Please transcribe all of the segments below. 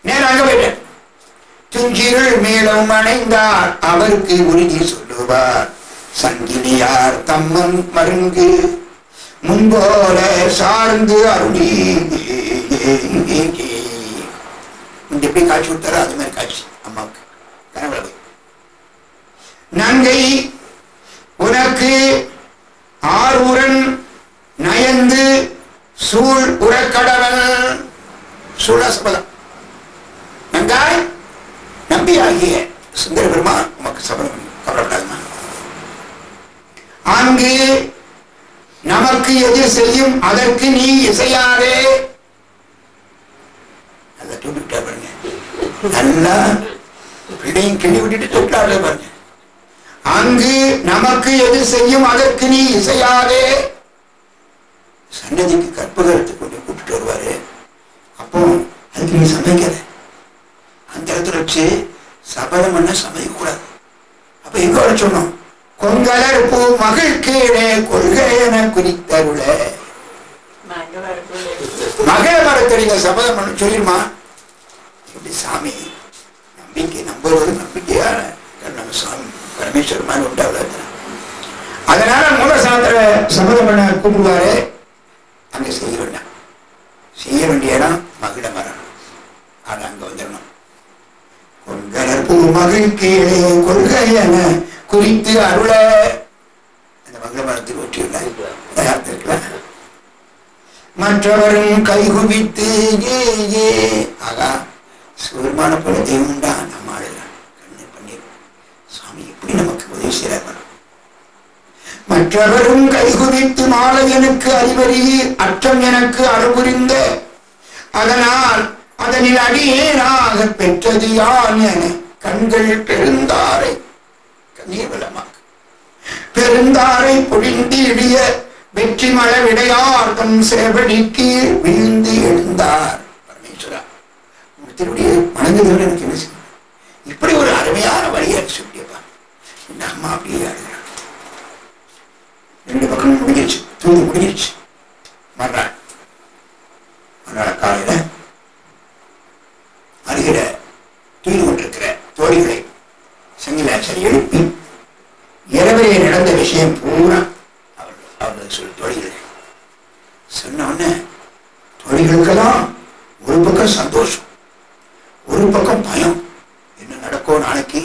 நேரம் அங்க போயிட்டார். துஞ்சிருள் மேலும் அணைந்தார் அவருக்கு உறுதி சொல்லுவார். சங்கிலியார் தம்மன் மருங்கு முன்போல சார்ந்து அருளி எப்படி காட்சி விட்டாரோ அது மாதிரி காட்சி அம்மாவுக்கு கனவுல போய். நங்கை உனக்கு ஆரூரன் நயந்து சூழ் உரக்கடவன் சூழசபதம். நங்காய் நம்பி ஆகிய சுந்தர பெருமான் உமக்கு சபதம் கவலைப்படாதுமா. அங்கு நமக்கு எது செய்யும் அதற்கு நீ இசையாதே. அதை தொட்டுட்டா பாருங்க, நல்லா பிள்ளையும் கிள்ளி விட்டுட்டு தொட்டாடே பாருங்க. அங்கு நமக்கு எது செய்யும் அதற்கு நீ இசையாதே. சன்னதிக்கு கற்பகத்தை கொண்டு கூப்பிட்டு வருவாரு. அப்போ அதுக்கு நீ சமைக்காத, அந்த இடத்துல வச்சு சபதம் பண்ண சமைக்கக்கூடாது. அப்ப எங்க வர சொன்னோம்? கொங்கலர் பூ மகள் கீழே கொள்கையென குறித்தருள. மகள மரத்தடிங்க சபதம் பண்ண சொல்லிருமா? இப்படி சாமி நம்பிக்கை நம்புவது நம்பிக்கையான நம்ம சாமி பரமேஸ்வரர் மாதிரி உண்டாவது. அதனால மூலசாத்திர சபதம் பண்ண கூப்பிடுவாரு. அங்க செய்ய வேண்டாம், செய்ய வேண்டிய இடம் மகிழ மரம். ஆனா அங்க வந்துடணும். கொங்கலர் பூ மகள் கீழே கொள்கையென குறித்து அருள. அந்த மங்கள மரத்தில் ஒற்றியுள்ள மற்றவரும் கைகுவித்து ஆகா சிவருமான போல தெய்வம் உண்டா நம்ம ஆளுதான் கண்ணு பண்ணிடும். சுவாமி எப்படி நமக்கு உதவி செய்யறாங்க. மற்றவரும் கைகுவித்து மாலை எனக்கு அறிவறி அற்றம் எனக்கு அருபுரிந்த அதனால் அதனில் அடியேனாக பெற்றது யான் என கண்கள் பெருந்தாரை நீர்வலமாக பெருந்தாரை பொழிந்து இடிய வெற்றி மழ விடையார்த்தம் சேவடிக்கு விழுந்து எழுந்தார். பரமேஸ்வரா திருடைய மனதில் எனக்கு என்ன செய்ய இப்படி ஒரு அருமையான வழியை சொல்லியப்பா. இந்த அம்மா அப்படியே அழுகிறார். ரெண்டு பக்கமும் முடிஞ்சிருச்சு, தூங்கி முடிஞ்சிருச்சு. மறுநாள் காலையில அருகிற தூங்கி கொண்டிருக்கிற தோழிகளை சங்கிலாச்சாரி எழுப்பி இரவே நடந்த விஷயம் பூரா அவர்கள் சொல்லி தோழிகள் சொன்ன உடனே தோழிகளுக்கெல்லாம் ஒரு பக்கம் சந்தோஷம், ஒரு பக்கம் பயம். என்ன நடக்கும் நாளைக்கு?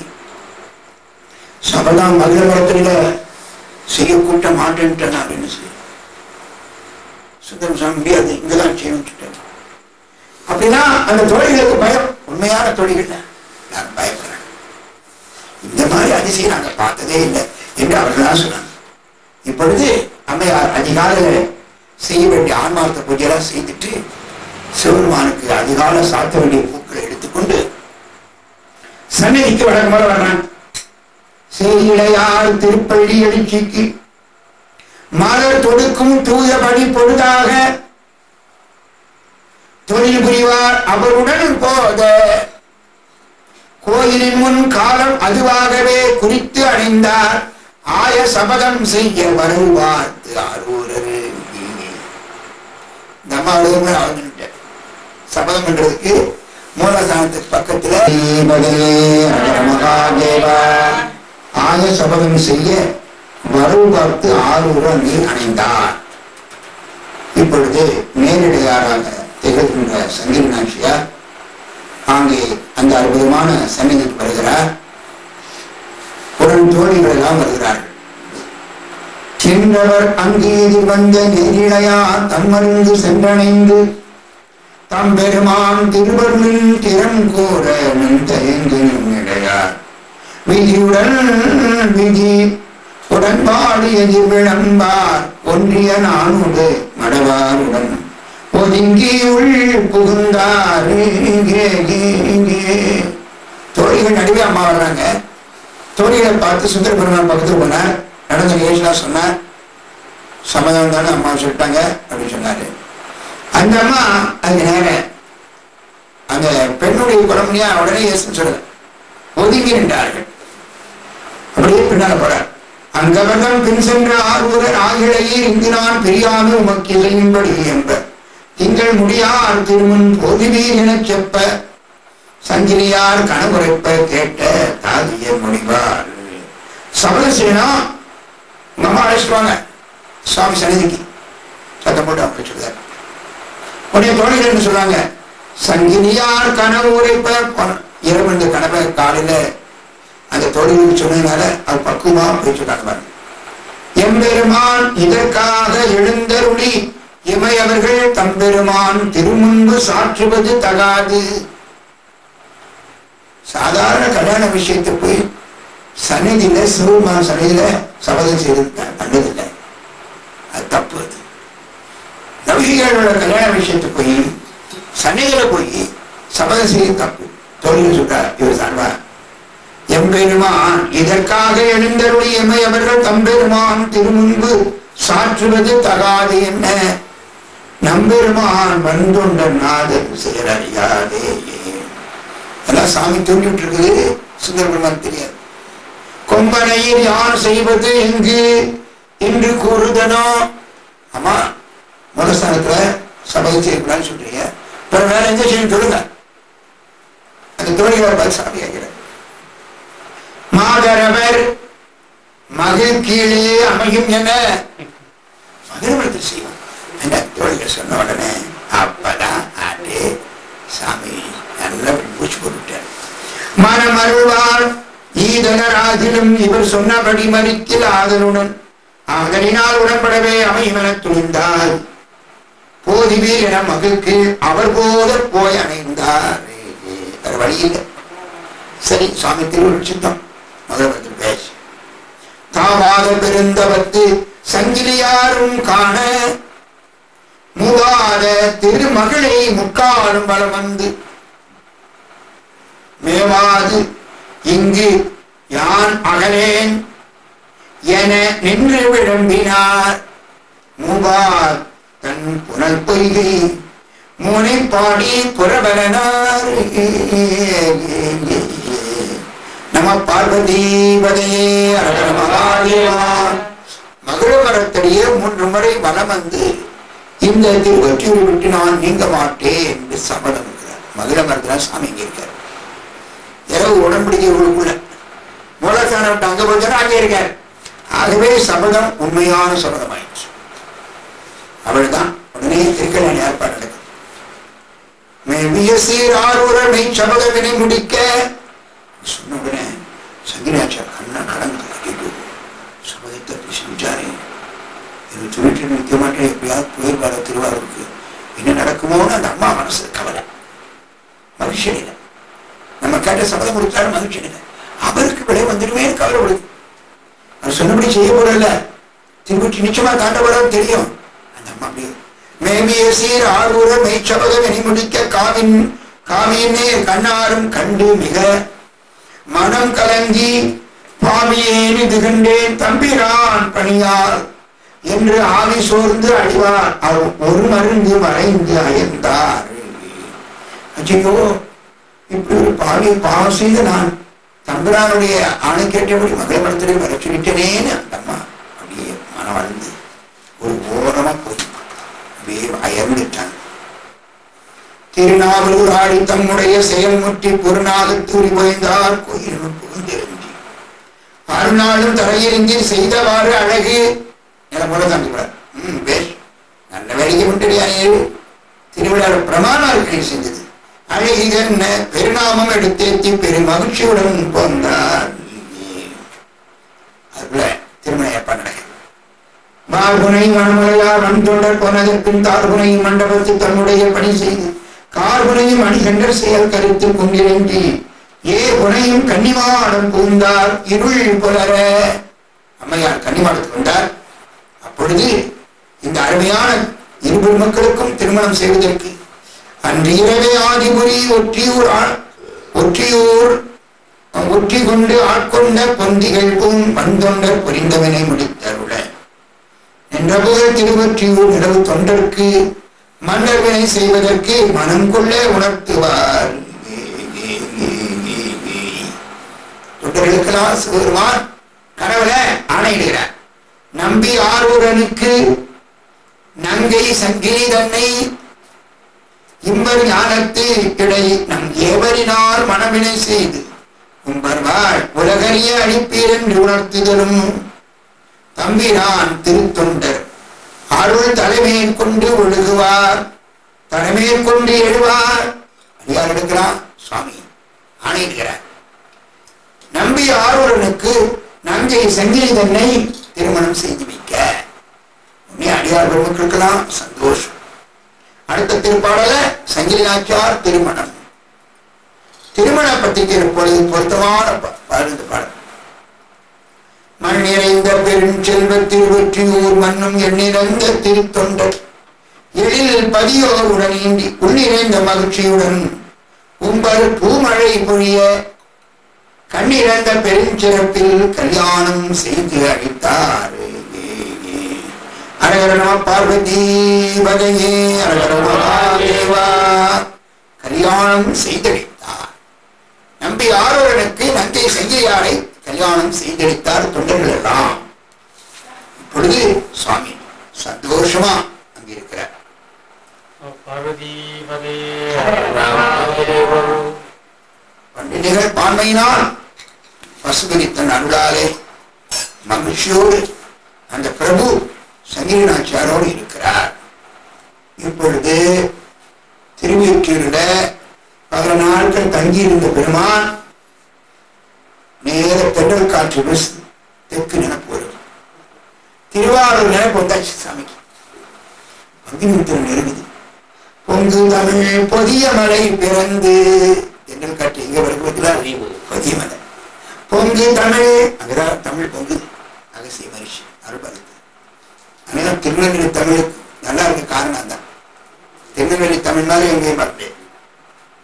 சபதம் மகிழ மரத்தில செய்ய கூட்ட மாட்டேன்ட்டு நான் என்ன செய்ய சுந்தரம் சாமி முடியாது, இங்கதான் செய்யணும். அப்படின்னா அந்த தோழிகளுக்கு பயம். உண்மையான தோழிகள் நான் பயப்படுறேன். இந்த மாதிரி அதிசயம் நாங்க பார்த்ததே இல்லை என்று அவர்களாம் சொன்னாங்க. இப்பொழுது அம்மையார் அதிகாலையில செய்ய வேண்டிய ஆன்மார்த்த பூஜையெல்லாம் செய்துட்டு சிவபெருமானுக்கு அதிகாலை சாத்த வேண்டிய பூக்களை எடுத்துக்கொண்டு சன்னதிக்கு வழக்கமாக வர்றான். செய்யிழையார் திருப்பள்ளி எழுச்சிக்கு மலர் தொடுக்கும் தூயபடி பொழுதாக தொழில் புரிவார் அவருடன் போத கோயிலின் முன் காலம் அதுவாகவே குறித்து அடைந்தார். ஆய சபதம் செய்ய வருவார்த்து ஆரூரரு. சபதம் பண்றதுக்கு மூலஸ்தானத்துக்கு பக்கத்துல ஆய சபதம் செய்ய வருவார்த்து ஆரூரர் அணைந்தார். இப்பொழுது நேரடியாராக திகழ்கின்ற சங்கீர்ணாட்சியார் அங்கே அந்த அற்புதமான சன்னதிக்கு வருகிறார். உடன் தோழிகள் எல்லாம் வருகிறார்கள். சென்றவர் அங்கீது வந்த நேரிழையா தம்மருந்து சென்றணைந்து தம் பெருமான் திருவருளின் திறம் கூற தயங்கு நின்றையார் விதியுடன் விதி உடன்பாடு எதிர் விளம்பார் ஒன்றிய நானோடு மடவாருடன் ஒதுங்கி உள் புகுந்தார். தோழிகள் நடுவே அம்மா வர்றாங்க. தோழிகளை பார்த்து சுந்தர பெருமான் பக்கத்துல போனார். நடந்த நிகழ்ச்சிலாம் சொன்னார். சம்மதம் தானே அம்மா சொல்லிட்டாங்க அப்படின்னு சொன்னாரு. அந்த அம்மா அதுக்கு நேர அந்த பெண்ணுடைய குழம்புனியா உடனே ஏசுன்னு சொல்ல ஒதுங்கி நின்றார்கள். அப்படியே பின்னால போறார். அங்கவர்தம் பின் சென்ற ஆர்வலர் ஆகிழையீர் இங்கு நான் பெரியாமல் உமக்கு இல்லையும்படி என்ப திங்கள் முடியார் திருமண் பொதுவீர் எனச் செப்ப சங்கிலியார் கணவரைப்ப கேட்ட தாதிய முடிவார். சபதம் செய்யணும். உங்க அம்மா அழைச்சிட்டு வாங்க சுவாமி சன்னிதிக்கு. சத்தம் போட்டு அவங்க சொல்றாரு. உடனே தோழிகள் என்ன சொல்றாங்க, சங்கிலியார் கனவு உரைப்ப. இரவு இந்த கனவை காலையில அந்த தோழிகளுக்கு சொன்னதுனால அது பக்குவமா போய் சொல்றாங்க. எம்பெருமான் இதற்காக எழுந்தருளி இமையவர்கள் தம்பெருமான் திருமுன்பு சாற்றுவது தகாது. சாதாரண கல்யாண விஷயத்தை போய் சன்னிதியில சிவபெருமான் சன்னிதியில சபதம் செய்து பண்ணதில்லை, அது தப்பு. அது நபிகளோட கல்யாண விஷயத்தை போய் சன்னிதியில போய் சபதம் செய்து தப்பு. தோழிகள் சொல்றார் இவர் சார்பா, எம்பெருமான் இதற்காக எழுந்தருளி எமையவர்கள் தம்பெருமான் திருமுன்பு சாற்றுவது தகாது என்ன. நம்பெருமான் வந்துண்ட நாதன் செயலறியாதே. எல்லாம் சாமி தூண்டிட்டு இருக்குது, சுந்தர பெருமான் தெரியாது. கொம்பனையில் யார் செய்வது எங்கு என்று கூறுதனோ. ஆமா, மூலஸ்தானத்துல சபதம் செய்யக்கூடாதுன்னு சொல்றீங்க, வேற எங்க செய்ய சொல்லுங்க. அந்த தோழிகளை பார்த்து சாமி கேட்கிறார். மாதரவர் மகிழ் கீழே அமையும் என மகிழ்வத்தில் செய்வோம் என்ற தோழிகள் சொன்ன உடனே அப்பதான் ஆட்டே சாமி நல்ல பூச்சி போட்டுட்டார். மனம் அருள்வார் ஈதனராகிலும் இவர் சொன்னபடி மறித்தில் ஆதலுடன் ஆதலினால் உடன்படவே அமையும் என துணிந்தார். போதிவீர் என மகிழ்க்கு அவர் போத போய் அணைந்தார். வேற வழி இல்லை. சரி, சுவாமி திருவள்ளுவர் சித்தம் மகிழ்வத்தில் பேச தாவாத பெருந்தவத்து சங்கிலியாரும் காண மூவாத திருமகளை முக்காலும் பலம் வந்து மேவாது இங்கு யான் அகலேன் என நின்று விளம்பினார். மூவார் தன் புனல் பொய்கை மூனை பாடி புறவலனார். நம பார்வதீபதையே அரகர மகாதேவா. மகிழ மரத்தடியே 3 முறை வலம் வந்து இந்த திருவொற்றியூரை விட்டு நான் நீங்க மாட்டேன் என்று சபதம் இருக்கிறார். மகிழ மரத்துல சாமி இங்க இருக்கார். இரவு உடன்படிக்கை உள்ள மூலஸ்தானம் விட்டு அங்க போய் அங்கே இருக்கார். ஆகவே சபதம் உண்மையான சபதம் ஆயிடுச்சு. அவள்தான் உடனே திருக்கல்யாண ஏற்பாடு நடக்குது. மெய் சபத வினை முடிக்க சொன்ன உடனே சங்கிலியாச்சார் கண்ணா கடந்து சபதத்தை செஞ்சாரே, எனக்கு சொல்லிட்டு நிற்க மாட்டேன், எப்படியாவது புயற்பாட திருவாரூருக்கு என்ன நடக்குமோன்னு அந்த அம்மா மனசு கவலை. மகிழ்ச்சி இல்லை. நம்ம கேட்ட சபதம் கொடுத்தாரு, மகிழ்ச்சி இல்லை. அவருக்கு விலை வந்துடுமே கவலைப்படுது. அவர் சொன்னபடி செய்ய போறல, திருப்பி நிச்சயமா தாண்ட போறான்னு தெரியும். அந்த அம்மா அப்படியே மேமிய சீர் ஆரூர மெய்ச்சபத வினை முடிக்க காவியினே கண்ணாரும் கண்டு மிக மனம் கலங்கி பாவியேனி திகண்டேன் தம்பிரான் பணியார் என்று ஆவி சோர்ந்து அழிவார். ஒரு மருந்து மறைந்து அயர்ந்தார். ஐயோ, இப்படி ஒரு பாவம் செய்து நான் தம்பிரானுடைய ஆணை கேட்டபடி மகள் மரத்திலே வர சொல்லிட்டேனேன்னு அந்த அம்மா அப்படியே மனம் வளர்ந்து ஒரு ஓரமா போய் அப்படியே அயர்ந்துட்டாங்க. திருநாவலூர் ஆடி தம்முடைய செயல்முற்றி பொருநாக தூரி போய்ந்தார். கோயிலும் புகுந்திருந்தி மறுநாளும் தரையிறங்கி செய்தவாறு அழகு நில போல தாண்டிவிடார். பேர் நல்ல வேலைக்கு முன்னாடியே திருவிழா பிரமாணம் இருக்கு செஞ்சது. அழகிகன் பெருநாமம் எடுத்தேத்தி பெரும் மகிழ்ச்சியுடன் போந்தார். அதுல திருமண ஏற்பாடு நடக்குது. பார்குனை மணமலையார் வன்தொண்டர் போனதற்பின் தார்குனை மண்டபத்தில் தன்னுடைய பணி செய்து கார்குனையும் அணிகண்டர் செயல் கருத்து கொண்டிருந்தி ஏ குனையும் கன்னிமாடம் பூந்தார். இருள் புலர அம்மையார் கன்னிமாடத்துக்கு வந்தார். அப்பொழுது இந்த அருமையான இருபெரு மக்களுக்கும் திருமணம் செய்வதற்கு அன்று இரவே ஆதிபுரி ஒற்றி கொண்டு ஆட்கொண்ட பொந்திகள் பூம் வந்தொண்டர் புரிந்தவனை முடித்தருள நின்றபோது திருவொற்றியூர் நிலவு தொண்டருக்கு மன்னர்வினை செய்வதற்கு மனம் கொள்ள உணர்த்துவார். தொண்டர்களுக்கெல்லாம் சிவபெருமான் கடவுள ஆணையிடுகிறார். நம்பி ஆரூரனுக்கு நங்கை சங்கிலி தன்னை இம்பர் ஞானத்து இடை நம் ஏவரினால் மனவினை செய்து உம்பர்வாள் உலகறிய அழிப்பீர் என்று உணர்த்துதலும் தம்பிரான் திருத்தொண்டர் அருள் தலைமையில் கொண்டு ஒழுகுவார் தலைமையில் கொண்டு எழுவார். அடியார் எடுக்கிறார், சுவாமி ஆணையிடுகிறார். நம்பி ஆரூரனுக்கு நங்கை சங்கிலி தன்னை திருமணம் செய்து வைக்க அடியார் பெருமக்களுக்கெல்லாம் சந்தோஷம். அடுத்த திருப்பாடல சங்கிலி நாச்சியார் திருமணம். திருமண பத்திரிகை பொழுது பொருத்தமான பாடல். மண் நிறைந்த பெருஞ்செல்வ திருவொற்றியூர் மண்ணும் எண்ணிறந்த திருத்தொண்டர் எழில் பதியோருடன் ஈண்டி உள்நிறைந்த மகிழ்ச்சியுடன் உம்பர் பூமழை பொழிய கண்ணிறந்த பெருஞ்சிறப்பில் கல்யாணம் செய்து அளித்தார். அரகர நம பார்வதி பதையே, அரகர மகாதேவா. கல்யாணம் செய்தளித்தார். நம்பி ஆரூரனுக்கு நங்கை சங்கிலியாரை கல்யாணம் செய்தளித்தார் தொண்டர்கள் எல்லாம். இப்பொழுது சுவாமி சந்தோஷமா அங்கிருக்கிறார். பண்டிகைகள் பான்மையினால் பசுபதித்தன் அருளாலே மகிழ்ச்சியோடு அந்த பிரபு சங்கிலி நாச்சியாரோடு இருக்கிறார். இப்பொழுது திருவொற்றியூரில் 10 நாட்கள் தங்கியிருந்த பெருமான் நேர தென்றல் காற்று தெற்கு நினைப்பு வருது. திருவாரூர் நினைப்பு வந்தாச்சு சாமிக்கு. பங்குனித்திரம் நெருங்குது. பொங்கு தமிழ் பொதிய மலை பிறந்து தென்றல் காற்று எங்க வருவதில் பொதிய மலை பொங்கு தமிழ் அங்கதான் தமிழ் பொங்கு அகசிய மகிழ்ச்சி அருள்பருது. அதனால திருநெல்வேலி தமிழுக்கு நல்லா இருக்க காரணம் தான். திருநெல்வேலி தமிழ்னாலும் எங்கேயும் பார்த்து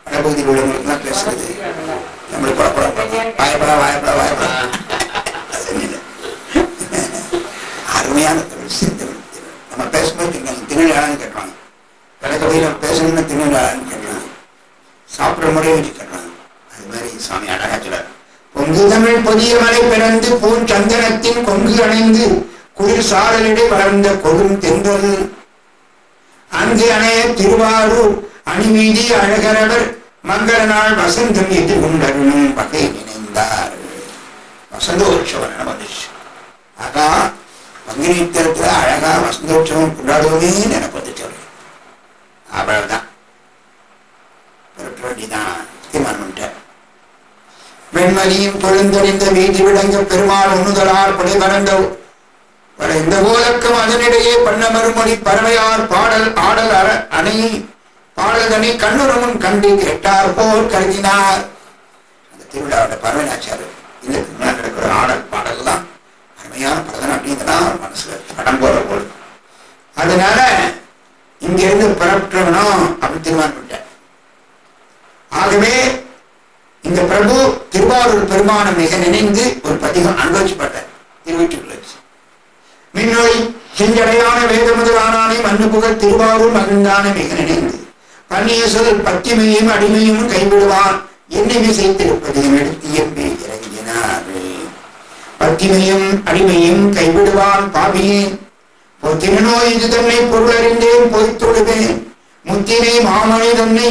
வடபகுதியில் உள்ளவங்களுக்குலாம் பேசுறது நம்மளுக்கு வாயப்படா வாயப்படா வாயப்படா அருமையான தமிழ் செந்தமிழ். நம்ம பேசும்போது திருநெல்வேலியாளன்னு கேட்பாங்க. கடற்கரையில் நம்ம பேசணும்னா திருநெல்வேலியாளன்னு கேட்பாங்க. சாப்பிட்ற முறையை வச்சு கேட்பாங்க. அது மாதிரி சுவாமி அழகா சொல்றார். பொங்கு தமிழ் பொதிய மலை பிறந்து பூன் சந்தனத்தின் கொங்கு அணைந்து குளிர் சாரலிடை வளர்ந்த கொடும் தென்றல் அங்கு அணைய திருவாரூர் அணிவீதி அழகரவர் மங்கள நாள் வசந்தம் எதிர்கொண்டருணும் வகை நினைந்தார். வசந்தோற்சவம் வந்துச்சு. ஆகா பங்குனித்திரத்துல அழகா வசந்தோற்சவம் கொண்டாடுவோமே நினைப்பது சொல்லு. அவ்வளவுதான் வேண்டிதான் தீர்மானம் பண்ணிட்டார். வெண்மதியும் கொழுந்தறிந்த வீதி விளங்க பெருமாள் உண்ணுதலால் படை பறந்த இந்த போலக்கம் அதனிடையே பண்ண மறுமொழி பறவையார் பாடல் ஆடல் அணை பாடல்தனை கண்ணுரமுன் கண்டு கேட்டார் போல் கருதினார். அந்த திருவிழாவோட பறவை நாச்சாரு இதுக்கு முன்னாடி நடக்கிற ஆடல் பாடல் தான் அருமையான பரதநாட்டியத்தான் மனசுல படம் போற போல். அதனால இங்கிருந்து புறப்பட்டவனும் அப்படி தீர்மானம் பண்ணிட்டார். ஆகவே இந்த பிரபு திருவாரூர் பெருமானம் மிக நினைந்து ஒரு பதிகம் அனுபவிச்சுப்பட்டார். திருவொற்றியூர்ல மின்னொழி செஞ்சடையான வேத முதலானே மண்ணு புகழ் திருவாரூர் மகிழ்ந்தான மிக நினைந்து பன்னிய சொல் பத்திமையும் அடிமையும் கைவிடுவான் என்னை விசைத்திருப்பதையும் எடுத்து எம்பி இறங்கினார். பத்திமையும் அடிமையும் கைவிடுவான் பாவியேன் பொத்தினோய் இது தன்னை பொருள் அறிந்தேன் பொய்த்தொழுவேன் முத்தினை மாமணி தன்னை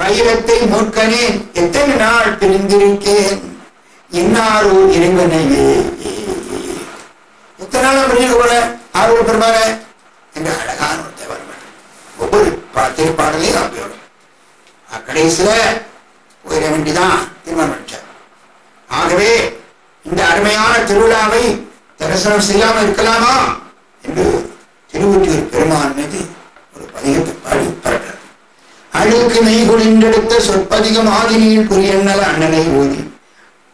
வைரத்தை மூர்க்கனேன் எத்தனை நாள் பிரிந்திருக்கேன் என்னாரோ இறைவனையே எத்தனை நாள் பிரிஞ்சு போல ஆர்வ பெருமாற என்ற அழகான ஒரு தேவர். ஒவ்வொரு திருப்பாடலையும் அப்படி வரும். கடைசியில போயிட வேண்டிதான் தீர்மானம் பண்ணிச்சார். ஆகவே இந்த அருமையான திருவிழாவை தரிசனம் செய்யாமல் இருக்கலாமா என்று திருவொற்றியூர் பெருமான் மீது ஒரு பதிகத்தை பாடி பரட்டார். அழுக்கு மெய் குளிந்தெடுத்த சொற்பதிகம் ஆதினியில் புரியன்னல அண்ணனை ஓதி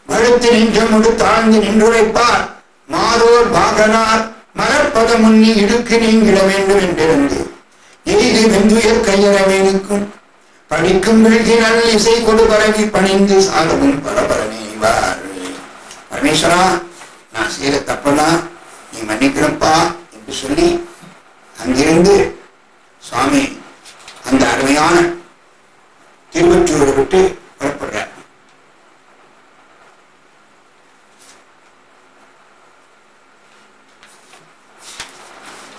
வழுத்து நின்றமுடு தாழ்ந்து நின்றுரைப்பார் மாதோர் பாகனார் மலர்பத முன்னி இடுக்கு நீங்கிட வேண்டும் என்றிருந்து எய்து வெந்துயர் கையறவேனுக்கும் படிக்கும் விழுதி நல் இசை கொடு பரவி பணிந்து சாதமும் பரபரனேவார். பரமேஸ்வரா, நான் செய்த தப்பெல்லாம் நீ மன்னிக்கிறப்பா என்று சொல்லி அங்கிருந்து சுவாமி அந்த அருமையான திருவொற்றியூரை விட்டு புறப்படுறார்.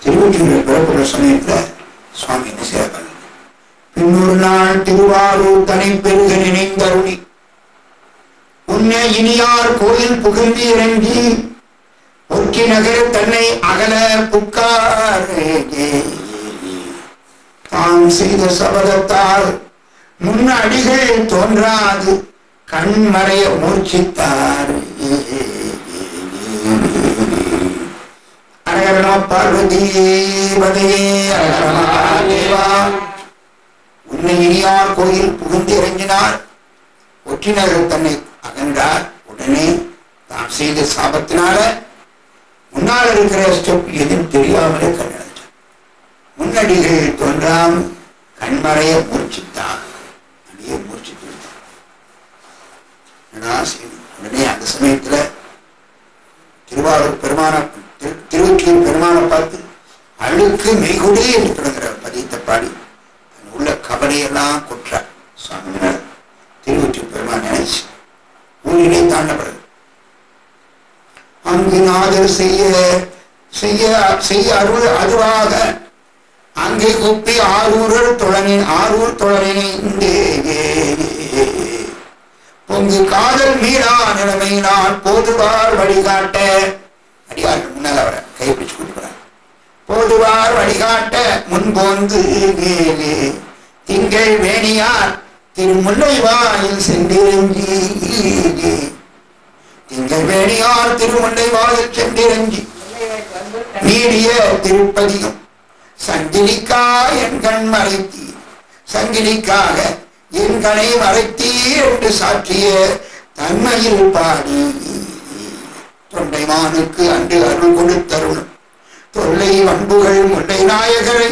திருவொற்றியூரை புறப்படுற சமயத்துல சுவாமி என்ன செய்யறாங்க, பின்னொரு ஒரு நாள் திருவாரூர் தனை பெருக நினைந்தருளி உன்னை இனியார் கோயில் புகுந்து இறங்கி ஒற்றி நகர் தன்னை அகல புக்கார் தாம் செய்த சபதத்தால் முன்னடிகள் தோன்றாது கண்மறைய மூர்ச்சித்தார். அரகரண பார்வதி பதையே தேவா. உன்னை இனியார் கோயில் புகுந்து இறங்கினார், ஒற்றினர்கள் தன்னை அகன்றார். உடனே தான் செய்த சாபத்தினால முன்னால் இருக்கிற ஸ்டெப் எதுவும் தெரியாமலே கண்ணடைச்சார். முன்னடிகள் தோன்றாம் கண்மறைய மூர்ச்சித்தான். அடியே மூர்ச்சித்து உடனே அந்த சமயத்துல திருவாரூர் பெருமான திருவொற்றியூர் பெருமானை பார்த்து அழுக்கு மெய்குடி என்று தொடங்குற பதியத்தை பாடி உள்ள கவலையெல்லாம் கொற்றார். சுவாமினார் திருவொற்றியூர் பெருமான் நினைச்சு ஊரிலே தாண்டப்படுது. அங்கு நாதர் செய்ய செய்ய செய்ய அருள் அதுவாக அங்கே கூப்பி ஆரூர் தொழனினை பொங்கு காதல் மீறா நிலைமையினால் போதுவார் வழிகாட்ட. அடியார்கள் முன்னால் அவரை கைப்பிடிச்சு கூட்டு போறார். போதுவார் வழிகாட்ட முன்போந்து திங்கள் வேணியார் திருமுல்லை வாயில் சென்றிறங்கி. திங்கள் வேணியார் திருமுல்லை வாயில் சென்றிறங்கி நீடிய திருப்பதியும் சங்கிலிக்கா என் கண் மறைத்தீர். சங்கிலிக்காக என் கணை மறைத்தீர் என்று சாற்றிய தன்மையில் பாடி தொண்டைமானுக்கு அன்று அருள் கொடுத்தருளும் தொல்லை வன்புகள் முல்லை நாயகரை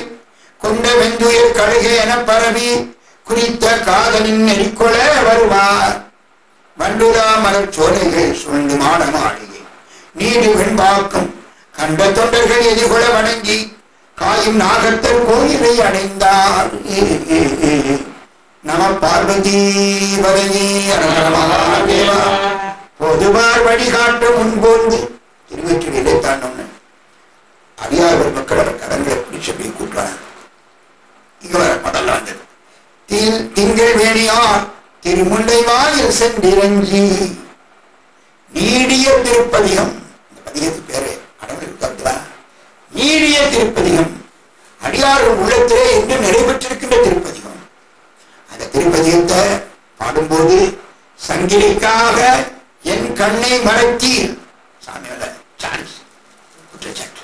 கொண்ட வெந்துயர் கழுகை என பரவி குறித்த காதலின் நெறிக்கொள்ள வருவார். வண்டுரா மலர் சோலைகள் சூழ்ந்து மாட மாளிகை நீடு வெண்பாக்கும் கண்ட தொண்டர்கள் எதிர்கொள்ள வணங்கி காயும் நாகத்தர் கோயிலை அடைந்தார். நம பார்வதி பதையே மகாதேவா. பொதுவார் வழிகாட்ட முன்போந்து திருவொற்றியூரிலே தாண்டோன்னு அடியார்கள் மக்கள் அவர் கடன்களை பிடிச்ச போய் கூட்டுறாங்க. இங்க வர படலாம் வந்தது. திங்கள் வேணியார் திருமுல்லை வாயில் சென்றிறங்கி நீடிய திருப்பதிகம். இந்த பதிகத்து பேரு அடங்கிருக்கா நீடிய திருப்பதிகம். அடியார்கள் உள்ளத்திலே என்று நிறைவேற்றிருக்கின்ற திருப்பதிகம். அந்த திருப்பதிகத்தை பாடும்போது சங்கிலிக்காக என் கண்ணை மறைத்தீர். சாமியோட சான்ஸ் குற்றச்சாட்டு.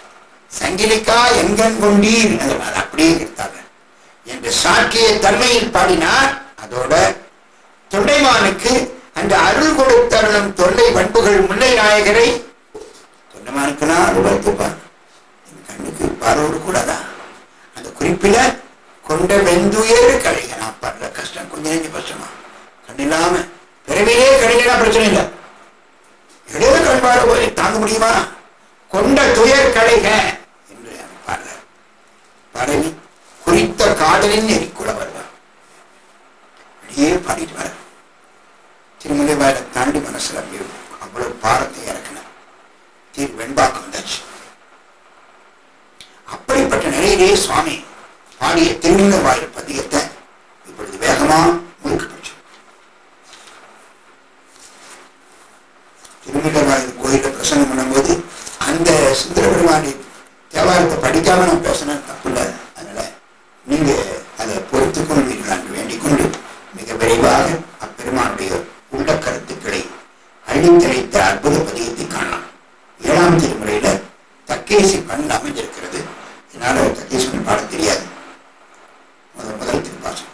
சங்கிலிக்கா எங்கன் கொண்டீர் அப்படியே இருந்தாங்க என்று சாற்றிய தன்மையில் பாடினார். அதோட தொண்டைமானுக்கு அந்த அருள் கொடுத்தருளும் தொல்லை பண்புகள் முல்லை நாயகரை தொண்டைமானுக்குனா அருள்பார் கண்ணுக்கு பார்வோடு கூடாதான். அந்த குறிப்பில கொண்ட வெந்துயர் கழிக. நான் படுற கஷ்டம் கொஞ்சம் நெஞ்சு கஷ்டமா கண் இல்லாம பிறவிலே கழிலா பிரச்சனை இல்லை. இடையே கண்பாடு போய் தாங்க முடியுமா? கொண்ட துயர் கழிக என்று பாடுற பரவி குறித்த காதலின் நெறிக்குள்ள வருவார். அப்படியே பாடிட்டு வர திருமலை வாயில தாண்டி மனசுல அவ்வளவு பாரத்தை இறக்கினார். வெண்பாக்கம் வந்தாச்சு. அப்படிப்பட்ட நிலையிலே சுவாமி பாடிய திருமலை வாயில் பதிகத்தை இப்பொழுது வேகமா முழுக்கப்பட்டு திருமலை வாயில் கோயில பிரசங்கம் பண்ணும்போது அந்த சுந்தர பெருமானி தேவாரத்தை படிக்காம நான் பேசினேன் தப்பு இல்லை. அதனால நீங்க அதை பொறுத்துக் கொள்வீர்கள் என்று வேண்டிக் கொண்டு மிக விரைவாக அப்பெருமானுடைய உள்ள கருத்துக்களை அழித்தளித்த அற்புத பதிகத்தை காணலாம். 7ஆம் திருமுறையில தக்கேசி பண்ண அமைஞ்சிருக்கிறது. என்னால தக்கேசி பண்ண பாட தெரியாது. முதல் திருப்பாசம்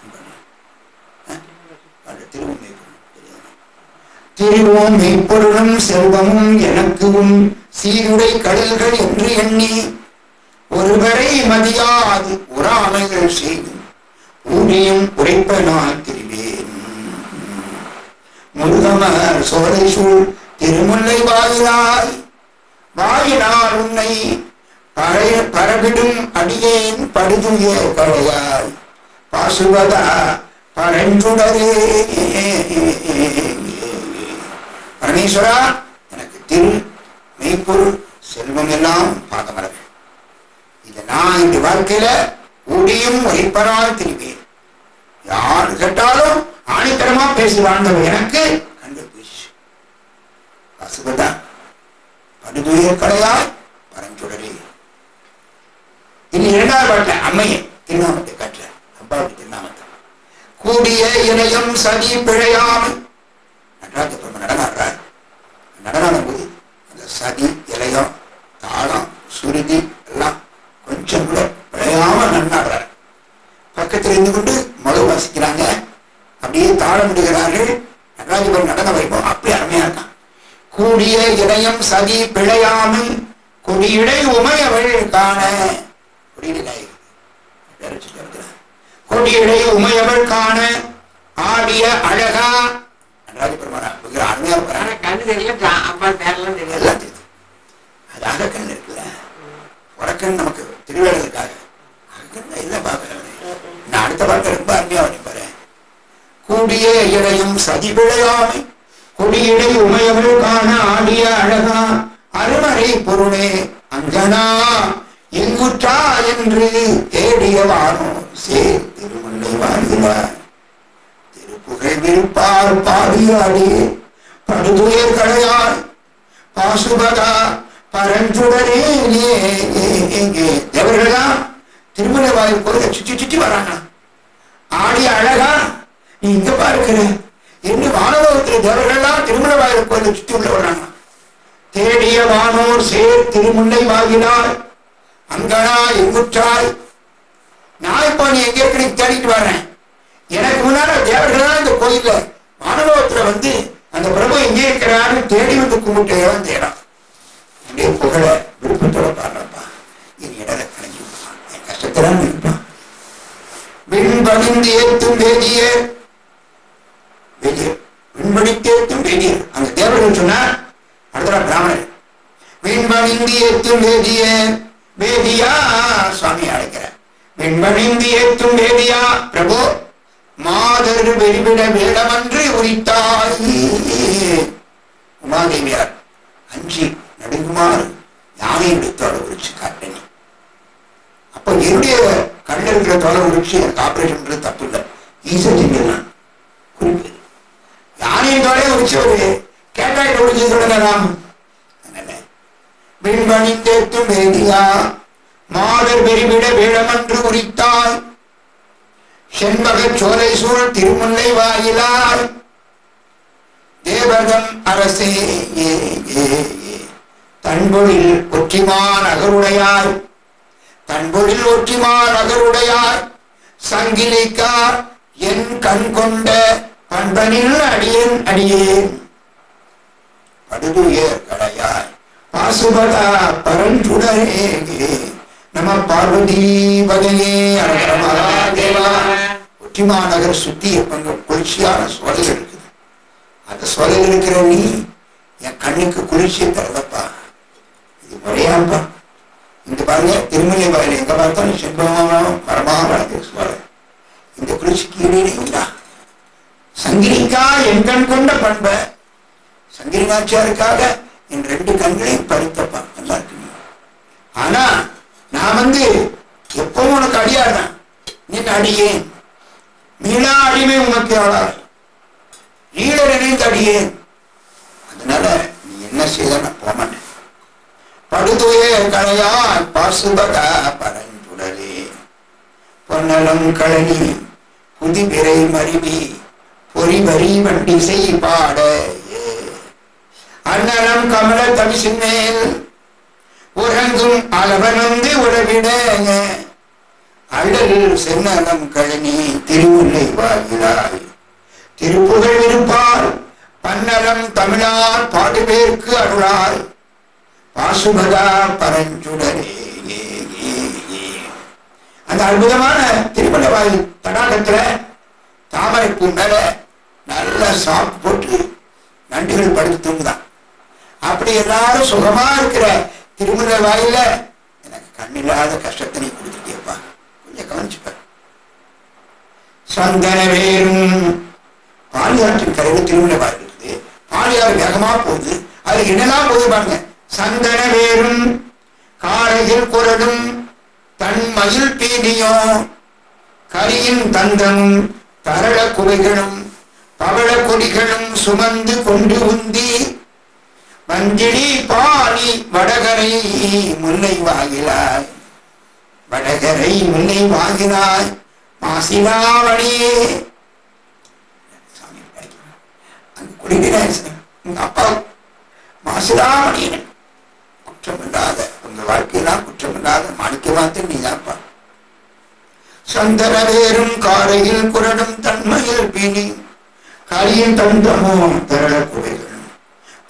திருவோம் மெய்ப்பொருளும் செல்வமும் எனக்கும் சீருடை கடல்கள் என்று எண்ணி ஒருவரை மதியாது உறாமைகள் செய்யும் ஊனியும் உரைப்ப நான் திரிவேன். முருகமர் சோலை சூழ் திருமுல்லை வாயிலாய் வாயினால் உன்னை பரவிடும் அடியேன் படுதுய கடையாய் பாசுவதா பரஞ்சுடரே. பரமேஸ்வரா, எனக்கு திரு மெய்ப்பொருள் செல்வம் எல்லாம் பாதமரங்கள். இதை நான் இந்த வாழ்க்கையில ஊடியும் உரைப்பனால் திரிவேன். யாரு கேட்டாலும் ஆணித்தரமா பேசுவான் எனக்கு கண்கள் போயிடுச்சு. பசுபதா படுதுயர் கடையாய் பரஞ்சுடரே. இனி இரண்டாவது பாட்டுல அம்மையை திருநாமத்தை காட்டுற அப்பாவுக்கு திருநாமத்தை. கூடிய இணையம் சதி பிழையாமல் நடராஜ பெருமை நடனாடுறார். நடனாடும் போது அந்த சதி இலையம் தாளம் சுருதி எல்லாம் கொஞ்சம் கூட பிழையாம நடனாடுறார். பக்கத்தில் இருந்து கொண்டு முதல் வாசிக்கிறாங்க, அப்படியே தாளம் விடுகிறார்கள். நடராஜ பெருமை நடன வைப்போம் அப்படி அருமையா இருக்கான். கூடிய இணையம் சதி பிழையாமல் கொடியிடை உமையவள் காண. கொடியிடை உமையவள் காண ஆடிய அழகா. நடராஜ பெருமான் அருமையா கண்ணு தெரியல, அப்பா பேரெல்லாம் தெரியல, எல்லாம் தெரியுது. அது அகக்கண் இருக்குல்ல, உறக்கண் நமக்கு திருவேடலுக்காக அகக்கண் எல்லாம் பார்க்க. நான் அடுத்த பாட்டு ரொம்ப அருமையா வரைப்பாரு. கூடிய இடையும் சதி பிழையாமை கொடியிடை உமையவள் காண ஆடிய அழகா அருமறை பொருளே அங்கனா எங்குற்றா என்று தேடியவானோ சேர் திருமுல்லை வாழ்கிறார். திருப்புகழ் விருப்பார் பாடியாடி படுதுயர் கடையாய் பாசுபதா பரஞ்சுடரே. தேவர்களா திருமலை வாயில் கோயிலை சுற்றி சுற்றி வராங்க. ஆடிய அழகா நீ இங்க பார்க்கிற என்று வானலோகத்தில் தேவர்கள்லாம் திருமலை வாயில் கோயிலை சுற்றி உள்ள வர்றாங்க. தேடிய வானோர் சேர் திருமுல்லை வாயினார் அங்கனா எங்குற்றாய். நான் இப்போ நீ எங்க இருக்கு தேடிட்டு வர்றேன். எனக்கு முன்னால தேவர்களா இந்த கோயில்ல வானலோகத்துல வந்து அந்த பிரபு எங்கே இருக்கிறான்னு தேடி வந்து கும்பிட்டு தேடான். அப்படியே புகழ விருப்பத்தோட பாடுறப்பா. என் இடல கலைஞ்சு விடுவான், என் கஷ்டத்தான் இருப்பான். விண்பணிந்து ஏத்தும் வேதியர் விண்படித்தேத்தும் வேதியர் அந்த தேவர்கள் சொன்னார். அடுத்த பிராமணர் விண்பணிந்து ஏத்தும் வேதியர் வேதியா சுவாமி அழைக்கிறார். விண்பணிந்து ஏத்தும் வேதியா பிரபு மாதர் வெறிவிட வேடமன்று உரித்தாய். உமாதேவியார் அஞ்சி நடுங்குமாறு யானை எடுத்தோட உரிச்சு காட்டணி. அப்ப என்னுடைய கண்ணில் இருக்கிற தோலை உரிச்சு எனக்கு ஆபரேஷன் பண்றது தப்பு இல்லை. ஈசன் குறிப்பு யானையின் தோலையை உரிச்சு ஒரு கேட்டாய் உரிச்சு சொல்லலாம். விண்பணிந்தேத்தும் வேதியா மாதர் வெறிவிட வேடமன்று உரித்தாய். செண்பக சோலை சூழ் திருமுல்லை வாயிலாய் தேவகம் அரசே தன்பொழில் ஒற்றிமான் அகருடையாய். தன்பொழில் ஒற்றிமான் அகருடையாய் சங்கிலிக்கா என் கண் கொண்ட பண்பனில் அடியேன் அடியேன். படுதுயர் கடையாய் பாசுபதா பரஞ்சுடரே நம பார்வதி பகவே தேவா. ஒற்றிமா நகர் சுத்தி குளிர்ச்சியான சோலைகள் இருக்குது. அந்த சோலையில் இருக்கிற நீ என் கண்ணுக்கு குளிர்ச்சியை தரதப்பா. இது முறையாப்பா. இந்த பாருங்க திருமலை வயல் எங்க பார்த்தாலும் செல்வமான மரமான சோலை. இந்த குளிர்ச்சிக்கு ஈடு உண்டா? சங்கிரிக்கா என் கண் கொண்ட பண்ப சங்கிரிநாச்சியாருக்காக என் ரெண்டு கண்களையும் பறித்தப்பா. நல்லா இருக்கு. ஆனா நான் வந்து எப்பவும் உனக்கு அடியாடுறேன். நீ அடியேன் மீளா அடிமை உனக்கு ஆளார் நீள நினைந்து அடியேன். அதனால நீ என்ன செய்த நான் போக மாட்டேன். படுதுய கலையா பாசுபதா பரஞ்சுடரே பொன்னலம் கழனி புதிபிறை மருவி பொறி வரி வண்டி செய் பாட அண்ணலம் கமல தவிசின் மேல் உறங்கும் அளவனந்து உறவிட அழல் சென்னலம் கழனி திருமுல்லை வாயிலாய். திருப்புகழ் இருப்பார் பன்னலம் தமிழார் பாடுபேர்க்கு அருளாய் பாசுபதா பரஞ்சுடரே. அந்த அற்புதமான திருமலை வாயில் தடாகத்துல தாமரை பூ மேல நல்ல சாப்பிட்டு போட்டு நண்டுகள் படுத்து தூங்குதான். அப்படி எல்லாரும் சுகமா இருக்கிற திருமலை வாயில எனக்கு கண்ணில்லாத கஷ்டத்தை நீ கொடுத்துட்டேப்பா. கொஞ்சம் கவனிச்சுப்ப. சந்தன வேறும் பாலியாற்றின் கரையில திருமலை வாயில் இருக்குது. பாலியாறு வேகமா போகுது. அது என்னெல்லாம் போகுது பாருங்க. சந்தன வேறும் காரையில் குரடும் தன் மயில் பீடியோ கரியின் தந்தம் தரள குவைகளும் பவள கொடிகளும் சுமந்து கொண்டு உந்தி வஞ்சிடி பாணி வடகரை முல்லை வாகிலாய் வடகரை முல்லை வாகிலாய் மாசிலாவணியே அங்கு குடிக்கிறார் உங்க அப்பா மாசிலாமணியன் குற்றமில்லாத உங்க வாழ்க்கையெல்லாம் குற்றமில்லாத மாணிக்கவாத்த நீதான்ப்பா சந்தரவேரும் காரையில் குரடும் தன்மையில் பிணி கரியின் தந்தமோ தரள குவைகளும்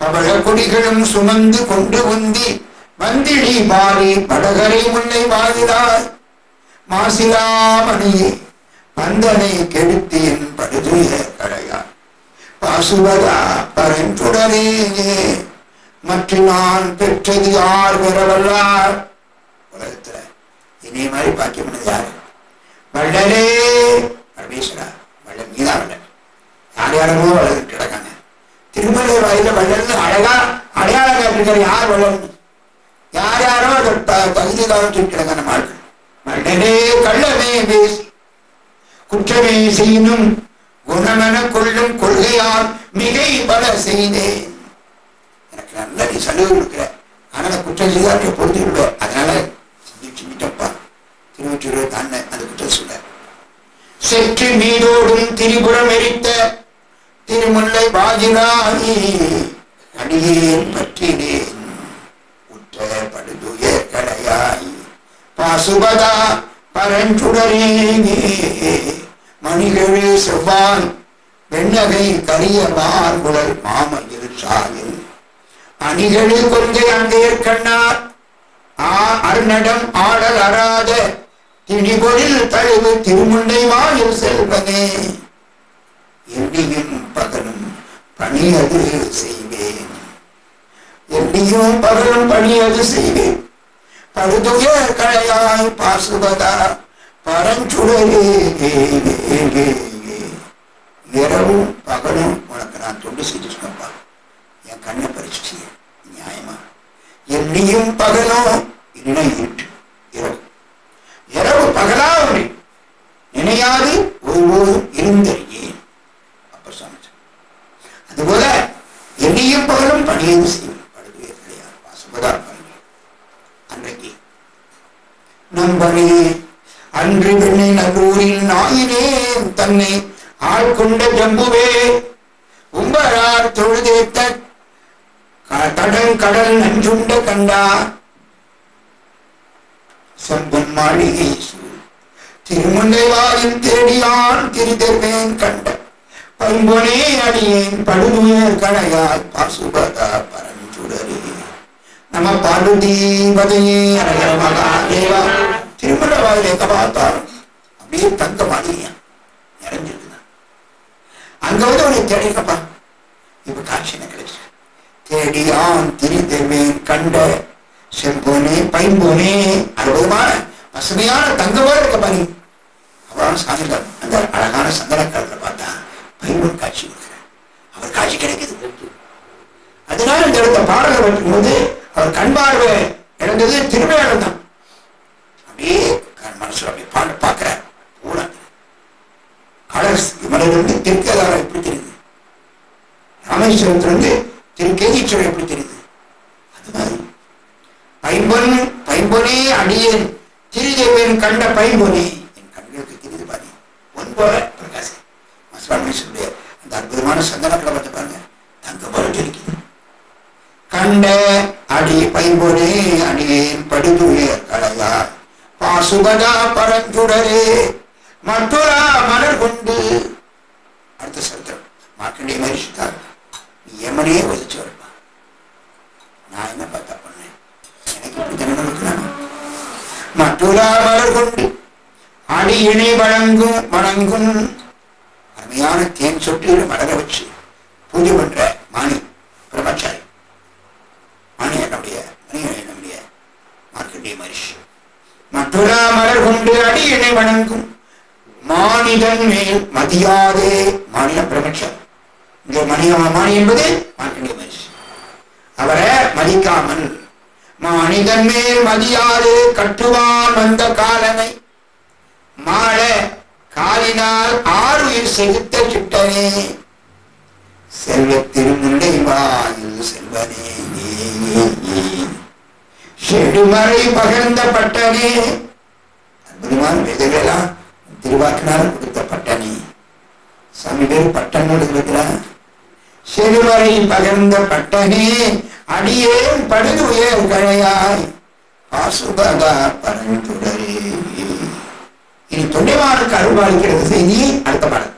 பவள கொடிகளும் சுமந்து கொண்டு உந்தி வந்திடி பாரி படகரை முல்லை வாயிலாய் மாசிலாமணியே பந்தனை கெடுத்து என் படுதுய கடையார் பாசுவதா பரஞ்சுடரே மற்ற நான் பெற்றது யார் பெறவல்லார் உலகத்துல இதே மாதிரி பாக்கியம் பண்ணது யாரு வள்ளலே பரமேஸ்வரா வள்ளல் மீதான் வள்ளல் யார் யாரமோ வளர்ந்து கிடக்காங்க திருமலை வாயில வள்ளல்னு அழகா அடையாளம் காட்டிருக்காரு யார் வள்ளல் யார் யாரோ தகுதி காலத்தில் கிடக்கான மார்கள் வள்ளலே கள்ளமே பேசி குற்றமே செய்யணும் குணமென கொள்ளும் கொள்கையால் மிகை பல செய்தேன் எனக்கு நல்ல நீ சலுகை கொடுக்குற ஆனா குற்றம் செய்தால் பொறுத்து விடுவேன் அதனால சிந்திச்சுட்டப்பா திருவொற்றியூரை தான் அந்த குற்றம் சொல்ல செற்று மீதோடும் திரிபுரம் எரித்த திருமுல்லை வாகிலாயி அடியேன் பற்றினேன் உற்ற படுதுய கடையாய் பாசுபதா பரஞ்சுடரே மணிகளே செவ்வாய் வெண்ணகை கரிய மார்குழல் மாமயில் சாயில் அணிகளே கொங்கை அங்கேற் கண்ணார் அருநடம் ஆடல் அறாத திணிபொழில் தழுவு திருமுல்லை வாயில் செல்வனே எண்ணியும் பகலும் பணியது செய்வேன் எண்ணியும் பகலும் பணியது செய்வேன் படுதுய கடையாய் பாசுபதா பரஞ்சுடரே இரவும் பகலும் உனக்கு நான் தொண்டு செஞ்சுருக்கப்பா என் கண்ணை பறிச்சு நியாயமா எண்ணியும் பகலும் இணை இருட்டு இரவு இரவு பகலா ஒன்று நினையாது ஒருபோதும் இருந்தறியேன் அப்ப சமைச்ச அதுபோல எண்ணியும் பகலும் பணியது செய்வேன் படுதுய கிடையாது பாசுபதா பணி அன்றைக்கு நம்பனே அன்று வெண்ணை நல்லூரில் நாயினேன் தன்னை ஆள்கொண்ட ஜம்புவே உம்பரார் தொழுதேத்த கடல் நஞ்சுண்ட கண்டா சம்பன் மாளிகை திருமுல்லை வாயில் தேடியான் திருதெர்வேன் கண்ட பைம்பொனே அடியேன் படுதுயர் கடையாய் பாசுபதா பரஞ்சுடரே நம பார்வதீபதையே அரகர மகாதேவா திருமலை வாயில் எங்க பார்த்தாலும் அப்படியே தங்க மாளிகையா நிறைஞ்சிருக்குதான் அங்க வந்து அவனை தேடிக்கப்பா இப்ப காட்சி என்ன கிடைச்சு தேடியான் திரிதெர்வேன் கண்ட செம்பொனே பைம்பொனே அற்புதமான பசுமையான தங்கமாக இருக்கப்பா நீ அவ்வளவு சாமிகள் அந்த அழகான சந்தனக்காரத்தை பார்த்தா பைம்பொன் காட்சி கொடுக்குற அவர் காட்சி கிடைக்குது அதனால இந்த இடத்த பாடல் வைக்கும் போது அவர் கண் பார்வை இழந்தது திருமையாளர் தான் அப்படியே மனசுல அப்படியே பாட்டு பார்க்கிற பூரா கலர்ஸ் இமலிருந்து திருக்கேதாரம் எப்படி தெரியுது ராமேஸ்வரத்திலிருந்து திருக்கேதீஸ்வரம் எப்படி தெரியுது அது மாதிரி பைம்பொனே அடியேன் திரிதேவன் கண்ட பைம்பொனே என் கண்களுக்கு தெரியுது பாரு ஒன் போல பிரகாஷ் மசுராமேஸ்வருடைய அந்த அற்புதமான சந்தனங்களை பார்த்து பாருங்க தங்க போல தெரியுது கண்ட அடி பைம்பொனே அடியேன் படுதுய கடையா பாசுபதா பரஞ்சுடரே மற்றொரா மலர் கொண்டு அடுத்த சரித்திரம் மார்க்கண்டேய மரிசித்தார் யமனே வதிச்சு வரப்பா நான் என்ன பார்த்தா பண்ணேன் எனக்கு இப்படி தானே இருக்கிறாங்க மற்றொரா மலர் கொண்டு அடி இணை வணங்கும் அருமையான தேன் சொட்டு மலர வச்சு பூஜை பண்ற மாணி பிரம்மச்சாரி மாணி என்னுடைய மார்க்கண்டேய மரிசி மற்றொரா மலர் கொண்டு அடி இணை வணங்கும் மானிடன் மேல் மதியாதே மாநில பிரமட்சம் இங்கே மாணி என்பது மார்க்கண்டேய மரிசி அவரை மதிக்காமல் மானிடன் மேல் மதியாதே கட்டுவான் வந்த காலனை மாள காலினால் ஆறுயிர் செகுத்த சிட்டனே செல்வ திருமுல்லை வாயில் செல்வனே செடுமறை பகர்ந்த பட்டனே. அற்புதமான வேதங்களெல்லாம் திருவாக்கினால் கொடுத்த பட்டனே. சாமி பேர் பட்டன் இருக்கிறார். செடுமறை பகர்ந்த பட்டனே அடியே படுது உயர் கழையாய் பாசுபதா பரந்துடரே. இனி தொண்டைமானுக்கு அருள்பாலிக்கிறது செய்தி அடுத்த பாடல்.